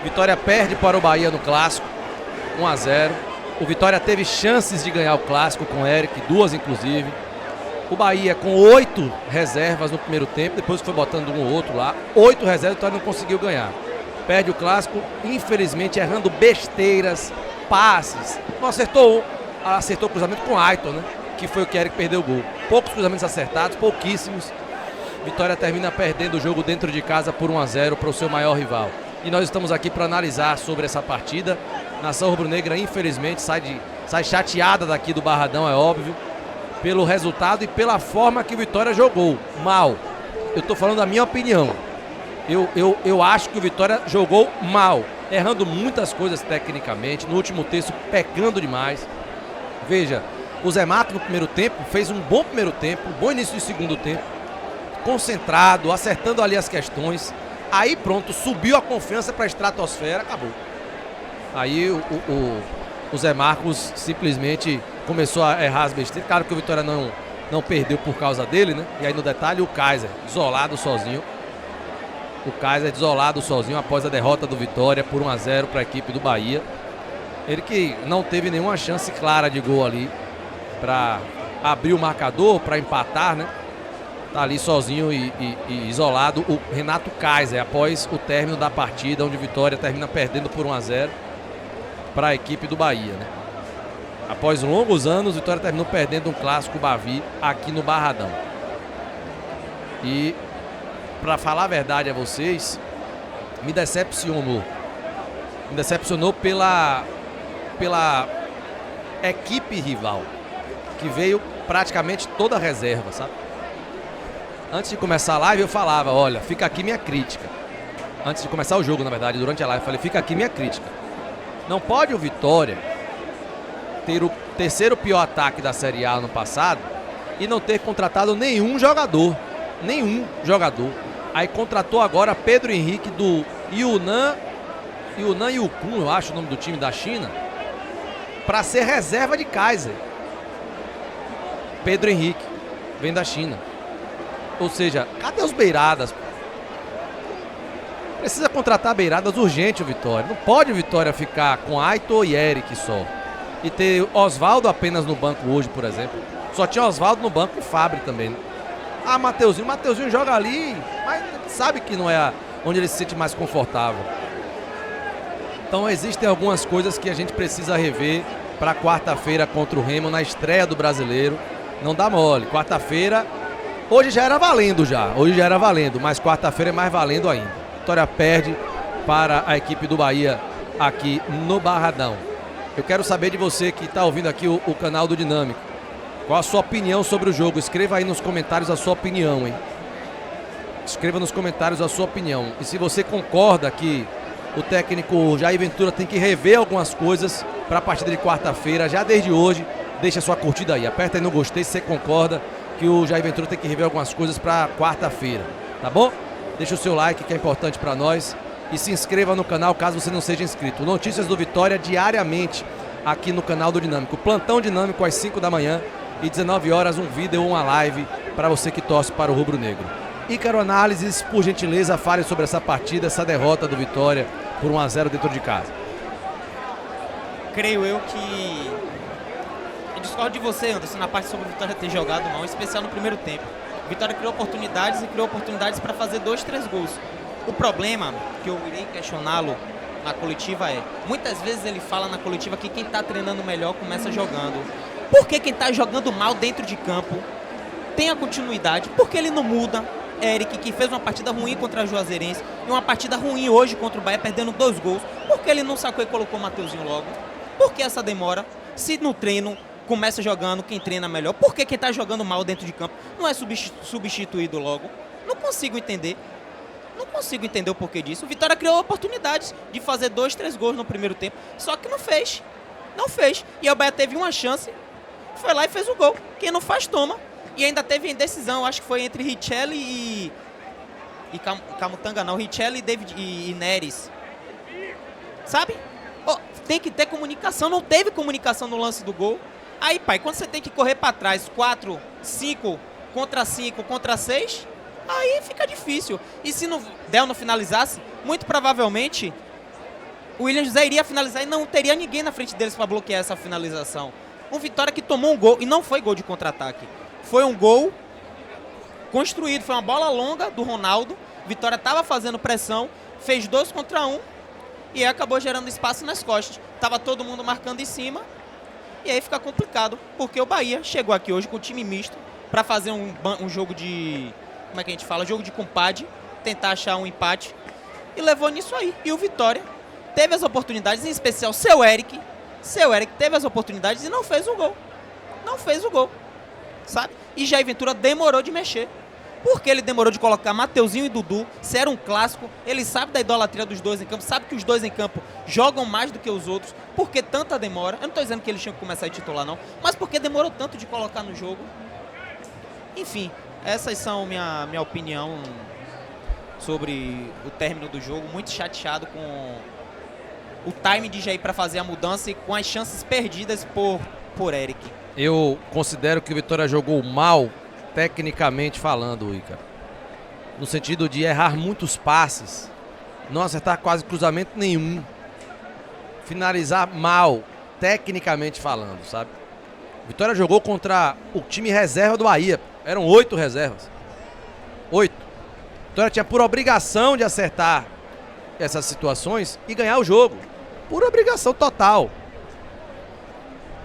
Vitória perde para o Bahia no Clássico, 1-0. O Vitória teve chances de ganhar o Clássico com o Eric, 2 inclusive. O Bahia com 8 reservas no primeiro tempo, depois foi botando um ou outro lá. 8 reservas, o Vitória não conseguiu ganhar. Perde o Clássico, infelizmente errando besteiras, passes. Não acertou o cruzamento com o Aiton, né? Que foi o que Eric perdeu o gol. Poucos cruzamentos acertados, pouquíssimos. Vitória termina perdendo o jogo dentro de casa por 1-0 para o seu maior rival. E nós estamos aqui para analisar sobre essa partida. Nação rubro-negra, infelizmente, sai chateada daqui do Barradão, é óbvio, pelo resultado e pela forma que o Vitória jogou. Mal. Eu estou falando da minha opinião. Eu acho que o Vitória jogou mal, errando muitas coisas tecnicamente, no último terço pecando demais. Veja, o Zé Mato no primeiro tempo fez um bom primeiro tempo, um bom início de segundo tempo, concentrado, acertando ali as questões. Aí pronto, subiu a confiança para a estratosfera, acabou. Aí o Zé Marcos simplesmente começou a errar as besteiras. Claro que o Vitória não perdeu por causa dele, né? E aí no detalhe o Kaiser, isolado sozinho. O Kaiser isolado sozinho após a derrota do Vitória por 1-0 para a equipe do Bahia. Ele que não teve nenhuma chance clara de gol ali para abrir o marcador, para empatar, né? Tá ali sozinho e isolado o Renato Kaiser após o término da partida, onde o Vitória termina perdendo por 1-0 para a equipe do Bahia, né? Após longos anos, o Vitória terminou perdendo um clássico Bavi aqui no Barradão. E para falar a verdade a vocês, me decepcionou. Me decepcionou pela equipe rival, que veio praticamente toda a reserva, sabe? Antes de começar a live eu falava, olha, fica aqui minha crítica. Antes de começar o jogo, na verdade, durante a live, eu falei, fica aqui minha crítica. Não pode o Vitória ter o terceiro pior ataque da Série A no passado e não ter contratado nenhum jogador. Nenhum jogador. Aí contratou agora Pedro Henrique do Yunnan Yukun, eu acho o nome do time da China, para ser reserva de Kaiser. Pedro Henrique vem da China. Ou seja, cadê os beiradas? Precisa contratar beiradas urgente o Vitória. Não pode o Vitória ficar com Aitor e Eric só. E ter Oswaldo apenas no banco hoje, por exemplo. Só tinha Oswaldo no banco e Fábio também, né? Ah, Mateuzinho joga ali, mas sabe que não é onde ele se sente mais confortável. Então existem algumas coisas que a gente precisa rever para quarta-feira contra o Remo, na estreia do Brasileiro. Não dá mole. Quarta-feira, hoje já era valendo, mas quarta-feira é mais valendo ainda. Vitória perde para a equipe do Bahia aqui no Barradão. Eu quero saber de você que está ouvindo aqui o canal do Dinâmico. Qual a sua opinião sobre o jogo? Escreva aí nos comentários a sua opinião, hein? Escreva nos comentários a sua opinião. E se você concorda que o técnico Jair Ventura tem que rever algumas coisas para a partida de quarta-feira, já desde hoje, deixa a sua curtida aí. Aperta aí no gostei se você concorda que o Jair Ventura tem que rever algumas coisas para quarta-feira, tá bom? Deixa o seu like que é importante para nós e se inscreva no canal caso você não seja inscrito. Notícias do Vitória diariamente aqui no canal do Dinâmico. Plantão Dinâmico às 5 da manhã e 19 horas um vídeo ou uma live para você que torce para o Rubro Negro. Ícaro Análises, por gentileza, fale sobre essa partida, essa derrota do Vitória por 1-0 dentro de casa. Creio eu que... Eu discordo de você, Anderson, na parte sobre o Vitória ter jogado mal, em especial no primeiro tempo. O Vitória criou oportunidades para fazer 2, 3 gols. O problema, que eu irei questioná-lo na coletiva é, muitas vezes ele fala na coletiva que quem está treinando melhor começa jogando. Por que quem está jogando mal dentro de campo tem a continuidade? Por que ele não muda? Eric, que fez uma partida ruim contra a Juazeirense e uma partida ruim hoje contra o Bahia, perdendo 2 gols. Por que ele não sacou e colocou o Mateuzinho logo? Por que essa demora? Se no treino começa jogando quem treina melhor, por que quem está jogando mal dentro de campo não é substituído logo? Não consigo entender. Não consigo entender o porquê disso. O Vitória criou oportunidades de fazer 2, 3 gols no primeiro tempo, só que não fez. Não fez. E o Bahia teve uma chance, foi lá e fez o gol. Quem não faz, toma. E ainda teve indecisão, acho que foi entre Richelli e Camutanga, não, Richelli e Neres. Sabe? Oh, tem que ter comunicação, não teve comunicação no lance do gol. Aí, pai, quando você tem que correr para trás, 4, 5 contra 5 contra 6, aí fica difícil. E se o Del não finalizasse, muito provavelmente o William José iria finalizar e não teria ninguém na frente deles para bloquear essa finalização. Um Vitória que tomou um gol, e não foi gol de contra-ataque. Foi um gol construído, foi uma bola longa do Ronaldo. Vitória estava fazendo pressão, fez 2 contra 1 e acabou gerando espaço nas costas. Tava todo mundo marcando em cima e aí fica complicado, porque o Bahia chegou aqui hoje com o time misto para fazer um jogo de, como é que a gente fala, jogo de compadre, tentar achar um empate e levou nisso aí. E o Vitória teve as oportunidades, em especial seu Eric teve as oportunidades e não fez o gol. Não fez o gol, sabe? E Jair Ventura demorou de mexer. Por que ele demorou de colocar Mateuzinho e Dudu? Se era um clássico, ele sabe da idolatria dos dois em campo, sabe que os dois em campo jogam mais do que os outros. Por que tanta demora? Eu não estou dizendo que eles tinham que começar a titular, não. Mas por que demorou tanto de colocar no jogo? Enfim, essas são minha opinião sobre o término do jogo. Muito chateado com o time de Jair para fazer a mudança e com as chances perdidas por Eric. Eu considero que o Vitória jogou mal, tecnicamente falando, Ícaro. No sentido de errar muitos passes, não acertar quase cruzamento nenhum, finalizar mal, tecnicamente falando, sabe? O Vitória jogou contra o time reserva do Bahia. Eram 8 reservas. 8. O Vitória tinha por obrigação de acertar essas situações e ganhar o jogo. Por obrigação total.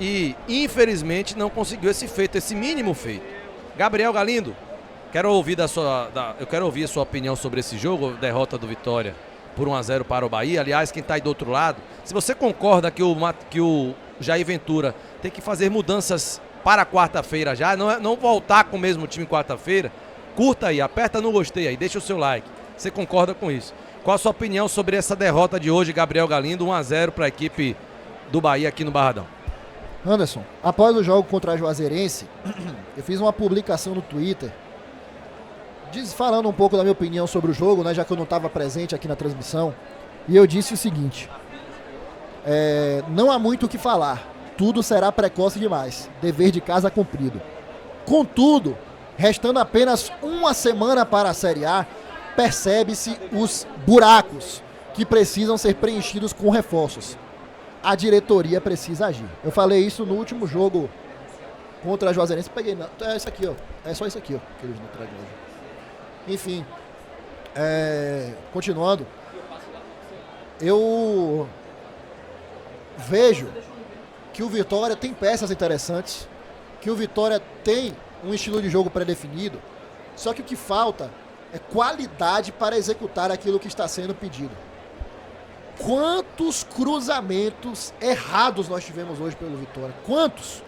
E, infelizmente, não conseguiu esse feito, esse mínimo feito. Gabriel Galindo, eu quero ouvir a sua opinião sobre esse jogo, derrota do Vitória por 1-0 para o Bahia. Aliás, quem está aí do outro lado, se você concorda que o Jair Ventura tem que fazer mudanças para quarta-feira já, não voltar com o mesmo time quarta-feira, curta aí, aperta no gostei aí, deixa o seu like. Você concorda com isso? Qual a sua opinião sobre essa derrota de hoje, Gabriel Galindo, 1-0 para a equipe do Bahia aqui no Barradão? Anderson, após o jogo contra a Juazeirense, eu fiz uma publicação no Twitter falando um pouco da minha opinião sobre o jogo, né, já que eu não estava presente aqui na transmissão, e eu disse o seguinte: não há muito o que falar, tudo será precoce demais, dever de casa cumprido. Contudo, restando apenas uma semana para a Série A, percebe-se os buracos que precisam ser preenchidos com reforços. A diretoria precisa agir. Eu falei isso no último jogo contra a Juazeirense. Peguei, não, é isso aqui, ó. É só isso aqui, ó, que eles não tragam hoje. Enfim, continuando, eu vejo que o Vitória tem peças interessantes, que o Vitória tem um estilo de jogo pré-definido, só que o que falta é qualidade para executar aquilo que está sendo pedido. Quantos cruzamentos errados nós tivemos hoje pelo Vitória? Quantos?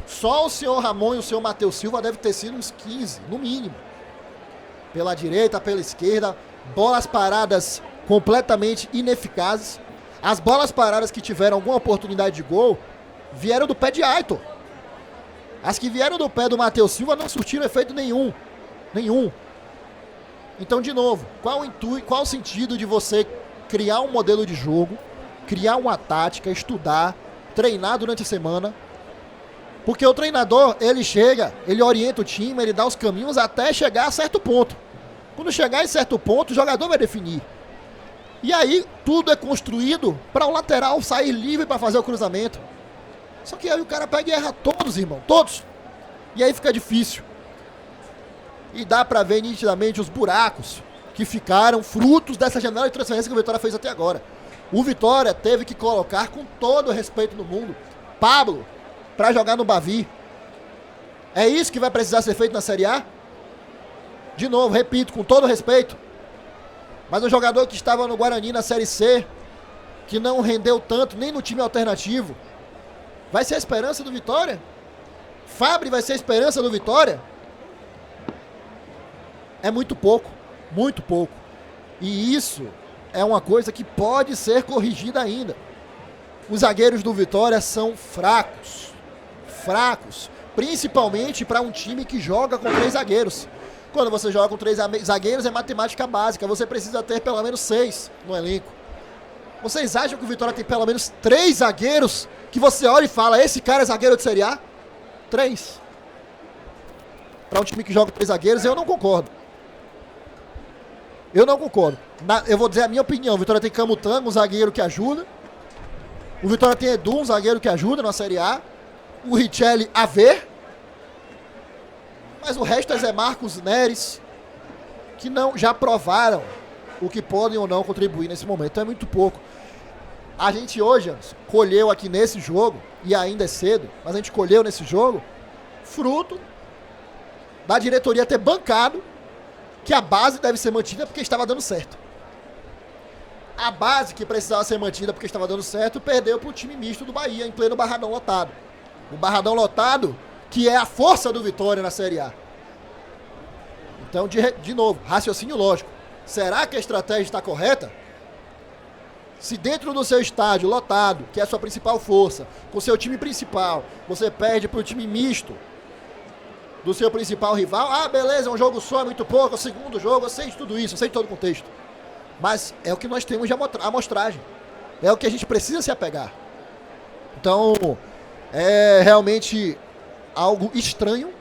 Só o senhor Ramon e o senhor Matheus Silva deve ter sido uns 15, no mínimo. Pela direita, pela esquerda, bolas paradas completamente ineficazes. As bolas paradas que tiveram alguma oportunidade de gol vieram do pé de Aitor. As que vieram do pé do Matheus Silva não surtiram efeito nenhum. Nenhum. Então, de novo, qual o sentido de você criar um modelo de jogo, criar uma tática, estudar, treinar durante a semana? Porque o treinador, ele chega, ele orienta o time, ele dá os caminhos até chegar a certo ponto. Quando chegar em certo ponto, o jogador vai definir. E aí, tudo é construído para o lateral sair livre para fazer o cruzamento. Só que aí o cara pega e erra todos, irmão, todos. E aí fica difícil. E dá para ver nitidamente os buracos que ficaram frutos dessa janela de transferência que o Vitória fez até agora. O Vitória teve que colocar, com todo o respeito do mundo, Pablo para jogar no Bavi. É isso que vai precisar ser feito na Série A? De novo, repito, com todo o respeito. Mas um jogador que estava no Guarani na Série C, que não rendeu tanto nem no time alternativo, vai ser a esperança do Vitória? Fabri vai ser a esperança do Vitória? É muito pouco, muito pouco. E isso é uma coisa que pode ser corrigida ainda. Os zagueiros do Vitória são fracos. Fracos. Principalmente para um time que joga com 3 zagueiros. Quando você joga com 3 zagueiros é matemática básica. Você precisa ter pelo menos 6 no elenco. Vocês acham que o Vitória tem pelo menos 3 zagueiros que você olha e fala: esse cara é zagueiro de Série A? 3. Para um time que joga com 3 zagueiros, eu não concordo. Eu não concordo. Eu vou dizer a minha opinião. O Vitória tem Camutanga, um zagueiro que ajuda. O Vitória tem Edu, um zagueiro que ajuda na Série A. O Richelli a ver. Mas o resto é Zé Marcos, Neres, que não, já provaram o que podem ou não contribuir nesse momento. Então é muito pouco. A gente hoje, Anderson, colheu aqui nesse jogo, e ainda é cedo, mas a gente colheu nesse jogo, fruto da diretoria ter bancado que a base deve ser mantida porque estava dando certo. A base que precisava ser mantida porque estava dando certo, perdeu para o time misto do Bahia, em pleno Barradão lotado. O Barradão lotado, que é a força do Vitória na Série A. Então, de novo, raciocínio lógico. Será que a estratégia está correta? Se dentro do seu estádio lotado, que é a sua principal força, com o seu time principal, você perde para o time misto do seu principal rival, ah, beleza, é um jogo só, é muito pouco, é o segundo jogo, eu sei de tudo isso, eu sei de todo o contexto. Mas é o que nós temos de amostragem. É o que a gente precisa se apegar. Então, é realmente algo estranho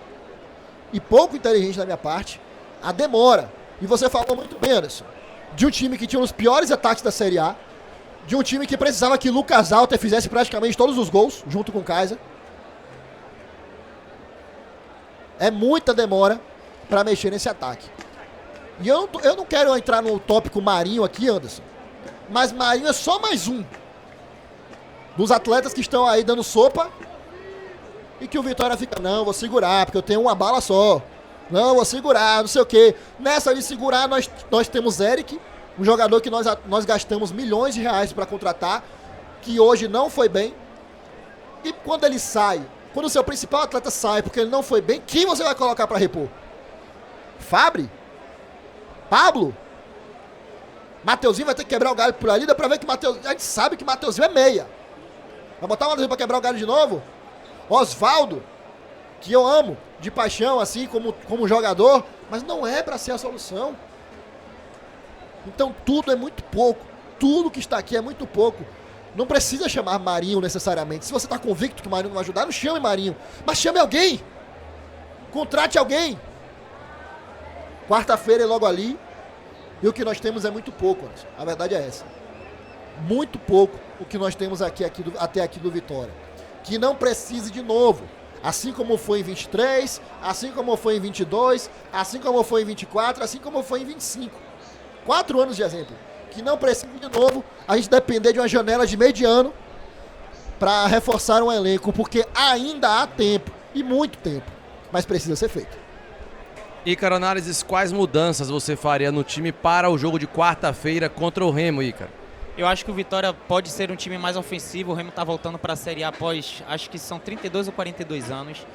e pouco inteligente da minha parte, a demora. E você falou muito bem, Anderson, de um time que tinha os piores ataques da Série A, de um time que precisava que Lucas Alter fizesse praticamente todos os gols, junto com o Kaiser. É muita demora para mexer nesse ataque. E eu não quero entrar no tópico Marinho aqui, Anderson, mas Marinho é só mais um dos atletas que estão aí dando sopa e que o Vitória fica, não, vou segurar, porque eu tenho uma bala só. Não, vou segurar, não sei o quê. Nessa de segurar, nós temos Eric, um jogador que nós gastamos milhões de reais para contratar, que hoje não foi bem. E quando ele sai, quando o seu principal atleta sai porque ele não foi bem, quem você vai colocar para repor? Fabri? Pablo? Mateuzinho vai ter que quebrar o galho por ali, dá pra ver que Mateuzinho, a gente sabe que Mateuzinho é meia. Vai botar o Mateuzinho pra quebrar o galho de novo? Osvaldo, que eu amo de paixão, assim, como jogador, mas não é pra ser a solução. Então tudo é muito pouco. Tudo que está aqui é muito pouco. Não precisa chamar Marinho necessariamente. Se você está convicto que o Marinho não vai ajudar, não chame Marinho. Mas chame alguém. Contrate alguém. Quarta-feira é logo ali. E o que nós temos é muito pouco, Anderson. A verdade é essa. Muito pouco o que nós temos até aqui do Vitória. Que não precise de novo. Assim como foi em 23, assim como foi em 22, assim como foi em 24, assim como foi em 25. 4 anos de exemplo. Que não precisa de novo a gente depender de uma janela de meio de ano para reforçar um elenco, porque ainda há tempo, e muito tempo, mas precisa ser feito. Ícaro Análises, quais mudanças você faria no time para o jogo de quarta-feira contra o Remo, Ícaro? Eu acho que o Vitória pode ser um time mais ofensivo. O Remo está voltando para a Série A após, acho que são 32 ou 42 anos.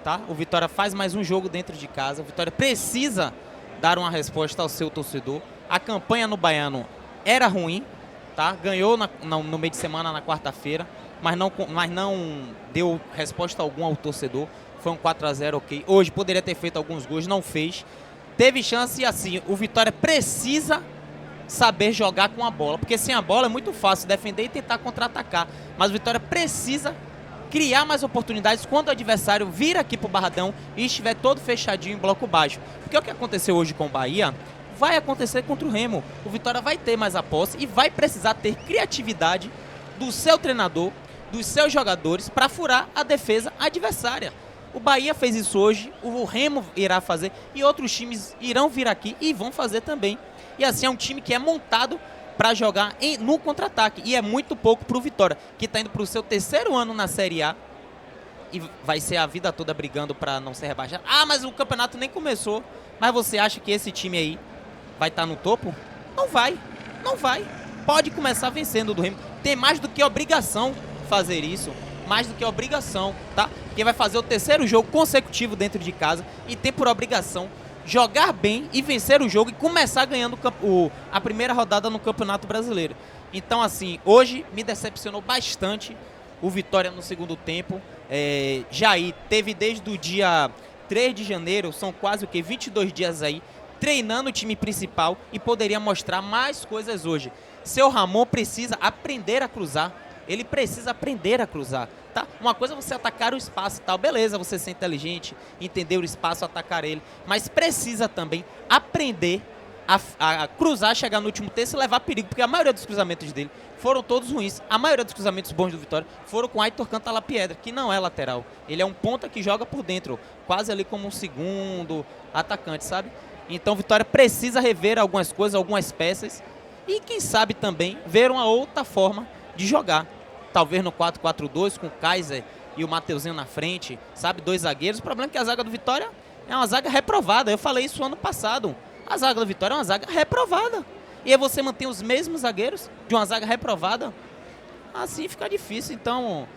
Tá? O Vitória faz mais um jogo dentro de casa. O Vitória precisa dar uma resposta ao seu torcedor. A campanha no Baiano era ruim, tá? Ganhou no meio de semana, na quarta-feira, mas não deu resposta alguma ao torcedor. Foi um 4-0, ok. Hoje poderia ter feito alguns gols, não fez. Teve chance e assim, o Vitória precisa saber jogar com a bola, porque sem a bola é muito fácil defender e tentar contra-atacar. Mas o Vitória precisa criar mais oportunidades quando o adversário vir aqui pro Barradão e estiver todo fechadinho em bloco baixo. Porque o que aconteceu hoje com o Bahia vai acontecer contra o Remo. O Vitória vai ter mais a posse e vai precisar ter criatividade do seu treinador, dos seus jogadores, para furar a defesa adversária. O Bahia fez isso hoje, o Remo irá fazer e outros times irão vir aqui e vão fazer também. E assim é um time que é montado para jogar no contra-ataque. E é muito pouco para o Vitória, que está indo para o seu 3º ano na Série A e vai ser a vida toda brigando para não ser rebaixado. Ah, mas o campeonato nem começou. Mas você acha que esse time aí vai estar no topo? Não vai, não vai. Pode começar vencendo do Remo. Tem mais do que obrigação fazer isso. Mais do que obrigação, tá? Quem vai fazer o 3º jogo consecutivo dentro de casa e tem por obrigação jogar bem e vencer o jogo e começar ganhando a primeira rodada no Campeonato Brasileiro. Então, assim, hoje me decepcionou bastante o Vitória no segundo tempo. Jair teve desde o dia 3 de janeiro, são quase 22 dias aí, treinando o time principal e poderia mostrar mais coisas hoje. Seu Ramon precisa aprender a cruzar. Ele precisa aprender a cruzar, tá? Uma coisa é você atacar o espaço e tal, beleza, você ser inteligente, entender o espaço, atacar ele, mas precisa também aprender a cruzar, chegar no último terço e levar perigo, porque a maioria dos cruzamentos dele foram todos ruins. A maioria dos cruzamentos bons do Vitória foram com Aitor Cantalapiedra, que não é lateral. Ele é um ponta que joga por dentro, quase ali como um segundo atacante, sabe? Então o Vitória precisa rever algumas coisas, algumas peças e quem sabe também ver uma outra forma de jogar. Talvez no 4-4-2 com o Kaiser e o Mateuzinho na frente, sabe? 2 zagueiros. O problema é que a zaga do Vitória é uma zaga reprovada. Eu falei isso ano passado. A zaga do Vitória é uma zaga reprovada. E aí você mantém os mesmos zagueiros de uma zaga reprovada? Assim fica difícil. Então,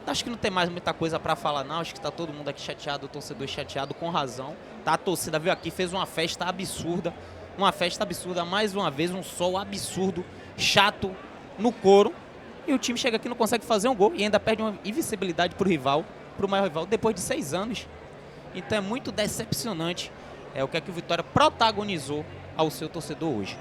acho que não tem mais muita coisa pra falar, não. Acho que tá todo mundo aqui chateado, o torcedor chateado, com razão. Tá, a torcida veio aqui, fez uma festa absurda. Uma festa absurda, mais uma vez, um sol absurdo, chato, no couro. E o time chega aqui e não consegue fazer um gol. E ainda perde uma invencibilidade pro rival, pro maior rival, depois de 6 anos. Então é muito decepcionante o que é que o Vitória protagonizou ao seu torcedor hoje.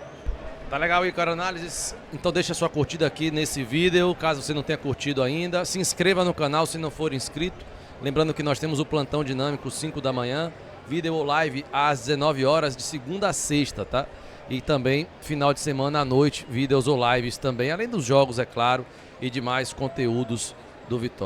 Tá legal, Ícaro Análises? Então deixa sua curtida aqui nesse vídeo, caso você não tenha curtido ainda. Se inscreva no canal se não for inscrito. Lembrando que nós temos o Plantão Dinâmico 5 da manhã, vídeo ou live às 19 horas de segunda a sexta, tá? E também final de semana à noite, vídeos ou lives também, além dos jogos, é claro, e demais conteúdos do Vitória.